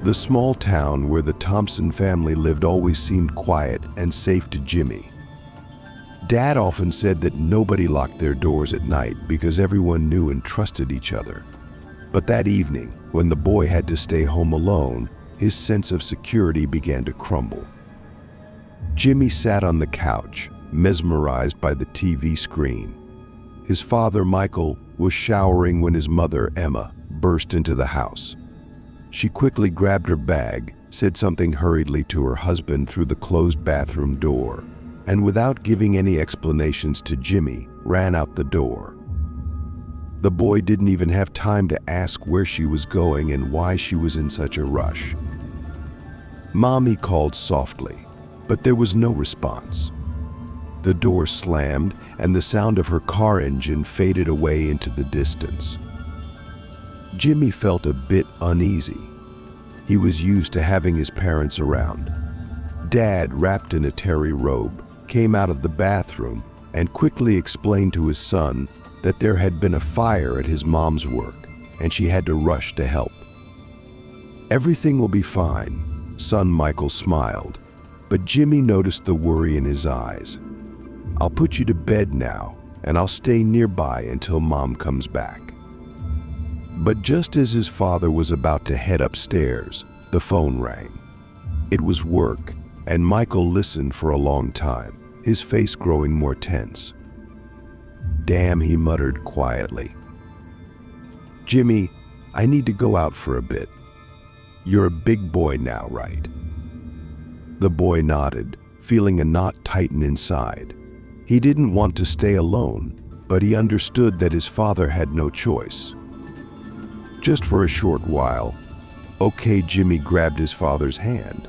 The small town where the Thompson family lived always seemed quiet and safe to Jimmy. Dad often said that nobody locked their doors at night because everyone knew and trusted each other. But that evening, when the boy had to stay home alone, his sense of security began to crumble. Jimmy sat on the couch, mesmerized by the TV screen. His father, Michael, was showering when his mother, Emma, burst into the house. She quickly grabbed her bag, said something hurriedly to her husband through the closed bathroom door, and without giving any explanations to Jimmy, ran out the door. The boy didn't even have time to ask where she was going and why she was in such a rush. Mommy called softly, but there was no response. The door slammed, and the sound of her car engine faded away into the distance. Jimmy felt a bit uneasy. He was used to having his parents around. Dad, wrapped in a terry robe, came out of the bathroom and quickly explained to his son that there had been a fire at his mom's work and she had to rush to help. "Everything will be fine," son Michael smiled, but Jimmy noticed the worry in his eyes. "I'll put you to bed now, and I'll stay nearby until Mom comes back." But just as his father was about to head upstairs, the phone rang. It was work, and Michael listened for a long time, his face growing more tense. "Damn," he muttered quietly. "Jimmy, I need to go out for a bit. You're a big boy now, right?" The boy nodded, feeling a knot tighten inside. He didn't want to stay alone, but he understood that his father had no choice. "Just for a short while." "Okay," Jimmy grabbed his father's hand.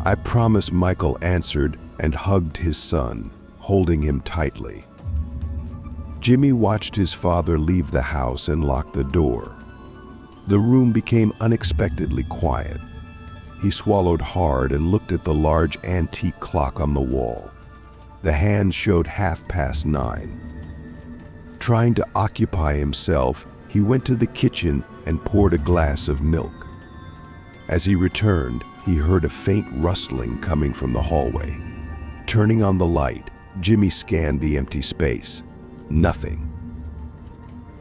"I promise," Michael answered and hugged his son, holding him tightly. Jimmy watched his father leave the house and lock the door. The room became unexpectedly quiet. He swallowed hard and looked at the large antique clock on the wall. The hands showed 9:30. Trying to occupy himself, he went to the kitchen and poured a glass of milk. As he returned, he heard a faint rustling coming from the hallway. Turning on the light, Jimmy scanned the empty space. Nothing.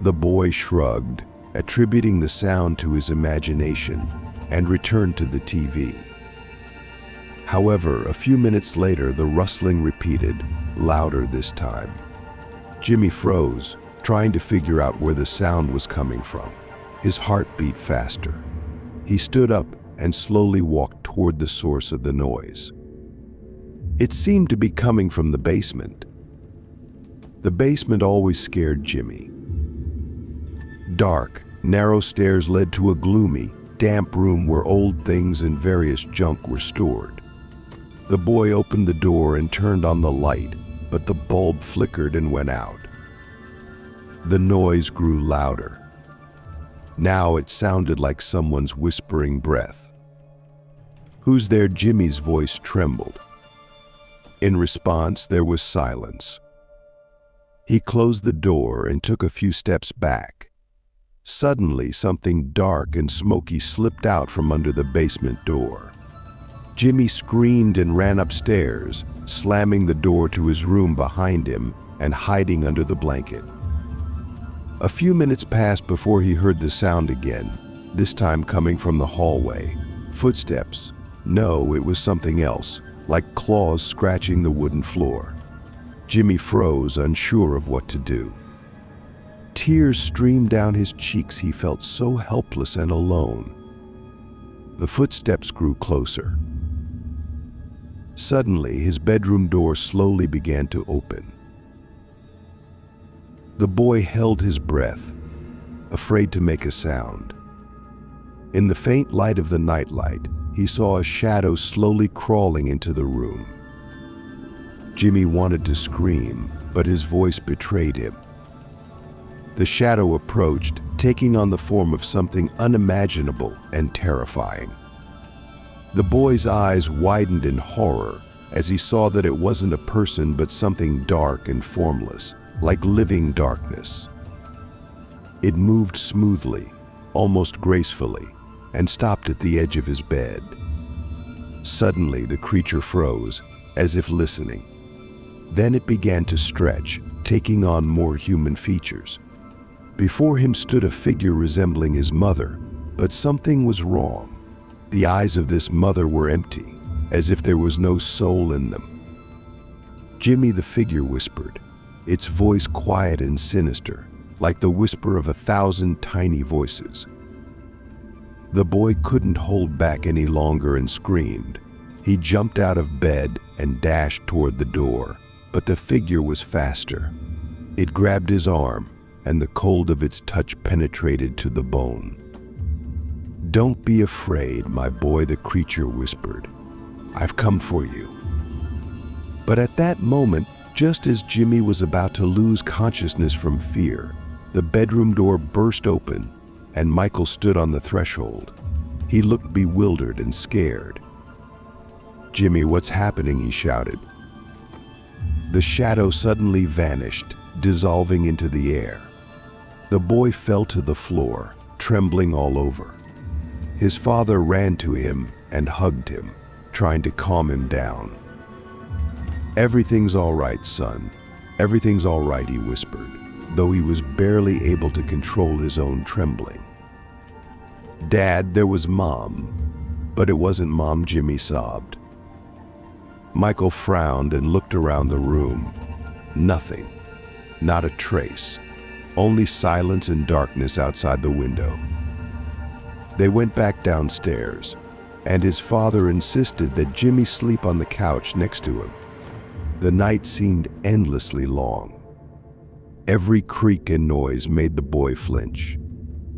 The boy shrugged, attributing the sound to his imagination, and returned to the TV. However, a few minutes later, the rustling repeated, louder this time. Jimmy froze, trying to figure out where the sound was coming from. His heart beat faster. He stood up and slowly walked toward the source of the noise. It seemed to be coming from the basement. The basement always scared Jimmy. Dark, narrow stairs led to a gloomy, damp room where old things and various junk were stored. The boy opened the door and turned on the light, but the bulb flickered and went out. The noise grew louder. Now it sounded like someone's whispering breath. "Who's there?" Jimmy's voice trembled. In response, there was silence. He closed the door and took a few steps back. Suddenly, something dark and smoky slipped out from under the basement door. Jimmy screamed and ran upstairs, slamming the door to his room behind him and hiding under the blanket. A few minutes passed before he heard the sound again, this time coming from the hallway. Footsteps. No, it was something else, like claws scratching the wooden floor. Jimmy froze, unsure of what to do. Tears streamed down his cheeks. He felt so helpless and alone. The footsteps grew closer. Suddenly, his bedroom door slowly began to open. The boy held his breath, afraid to make a sound. In the faint light of the nightlight, he saw a shadow slowly crawling into the room. Jimmy wanted to scream, but his voice betrayed him. The shadow approached, taking on the form of something unimaginable and terrifying. The boy's eyes widened in horror as he saw that it wasn't a person but something dark and formless, like living darkness. It moved smoothly, almost gracefully, and stopped at the edge of his bed. Suddenly, the creature froze, as if listening. Then it began to stretch, taking on more human features. Before him stood a figure resembling his mother, but something was wrong. The eyes of this mother were empty, as if there was no soul in them. "Jimmy," the figure whispered, its voice quiet and sinister, like the whisper of 1,000 tiny voices. The boy couldn't hold back any longer and screamed. He jumped out of bed and dashed toward the door, but the figure was faster. It grabbed his arm, and the cold of its touch penetrated to the bone. "Don't be afraid, my boy," the creature whispered. "I've come for you." But at that moment, just as Jimmy was about to lose consciousness from fear, the bedroom door burst open, and Michael stood on the threshold. He looked bewildered and scared. "Jimmy, what's happening?" he shouted. The shadow suddenly vanished, dissolving into the air. The boy fell to the floor, trembling all over. His father ran to him and hugged him, trying to calm him down. "Everything's all right, son. Everything's all right," he whispered, though he was barely able to control his own trembling. "Dad, there was Mom." "But it wasn't Mom," Jimmy sobbed. Michael frowned and looked around the room. Nothing. Not a trace. Only silence and darkness outside the window. They went back downstairs, and his father insisted that Jimmy sleep on the couch next to him. The night seemed endlessly long. Every creak and noise made the boy flinch.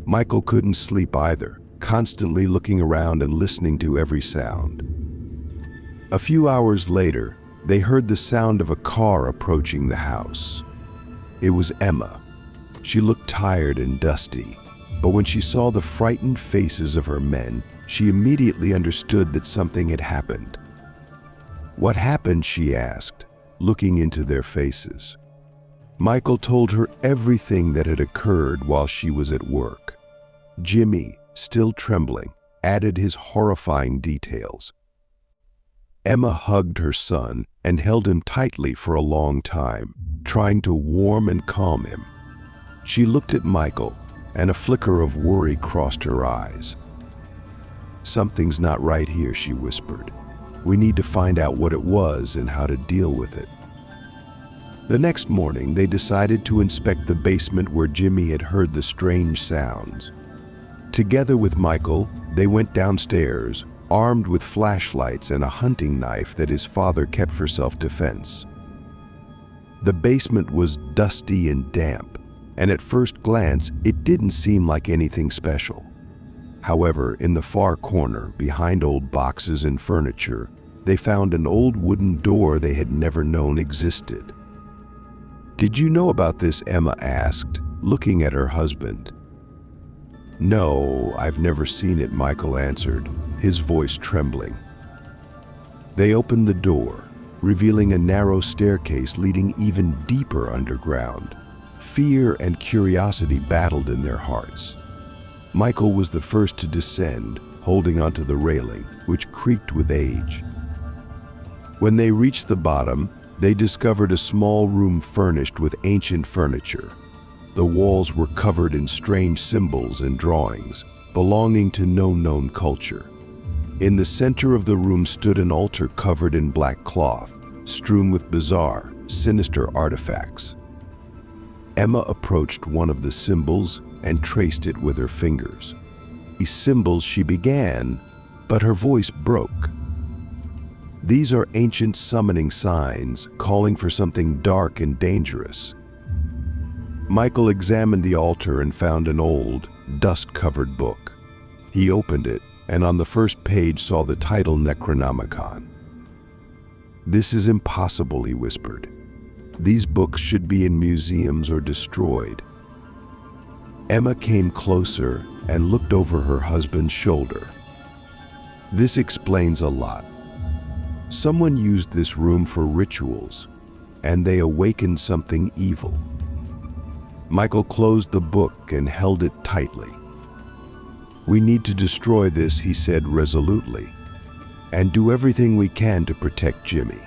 Michael couldn't sleep either, constantly looking around and listening to every sound. A few hours later, they heard the sound of a car approaching the house. It was Emma. She looked tired and dusty, but when she saw the frightened faces of her men, she immediately understood that something had happened. "What happened?" she asked, looking into their faces. Michael told her everything that had occurred while she was at work. Jimmy, still trembling, added his horrifying details. Emma hugged her son and held him tightly for a long time, trying to warm and calm him. She looked at Michael, and a flicker of worry crossed her eyes. "Something's not right here," she whispered. "We need to find out what it was and how to deal with it." The next morning, they decided to inspect the basement where Jimmy had heard the strange sounds. Together with Michael, they went downstairs, armed with flashlights and a hunting knife that his father kept for self-defense. The basement was dusty and damp, and at first glance, it didn't seem like anything special. However, in the far corner, behind old boxes and furniture, they found an old wooden door they had never known existed. "Did you know about this?" Emma asked, looking at her husband. "No, I've never seen it," Michael answered, his voice trembling. They opened the door, revealing a narrow staircase leading even deeper underground. Fear and curiosity battled in their hearts. Michael was the first to descend, holding onto the railing, which creaked with age. When they reached the bottom, they discovered a small room furnished with ancient furniture. The walls were covered in strange symbols and drawings, belonging to no known culture. In the center of the room stood an altar covered in black cloth, strewn with bizarre, sinister artifacts. Emma approached one of the symbols and traced it with her fingers. "These symbols," she began, but her voice broke. "These are ancient summoning signs, calling for something dark and dangerous." Michael examined the altar and found an old, dust-covered book. He opened it, and on the first page saw the title Necronomicon. "This is impossible," he whispered. "These books should be in museums or destroyed." Emma came closer and looked over her husband's shoulder. "This explains a lot. Someone used this room for rituals, and they awakened something evil." Michael closed the book and held it tightly. "We need to destroy this," he said resolutely, "and do everything we can to protect Jimmy."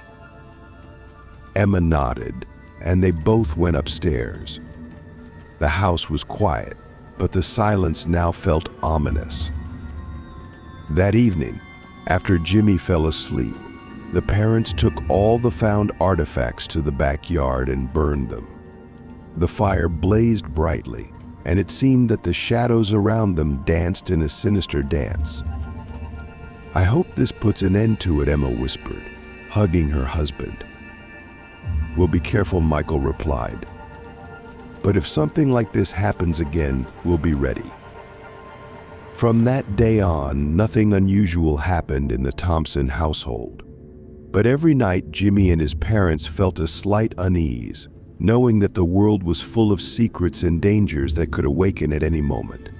Emma nodded, and they both went upstairs. The house was quiet, but the silence now felt ominous. That evening, after Jimmy fell asleep, the parents took all the found artifacts to the backyard and burned them. The fire blazed brightly, and it seemed that the shadows around them danced in a sinister dance. "I hope this puts an end to it," Emma whispered, hugging her husband. "We'll be careful," Michael replied. "But if something like this happens again, we'll be ready." From that day on, nothing unusual happened in the Thompson household. But every night, Jimmy and his parents felt a slight unease, knowing that the world was full of secrets and dangers that could awaken at any moment.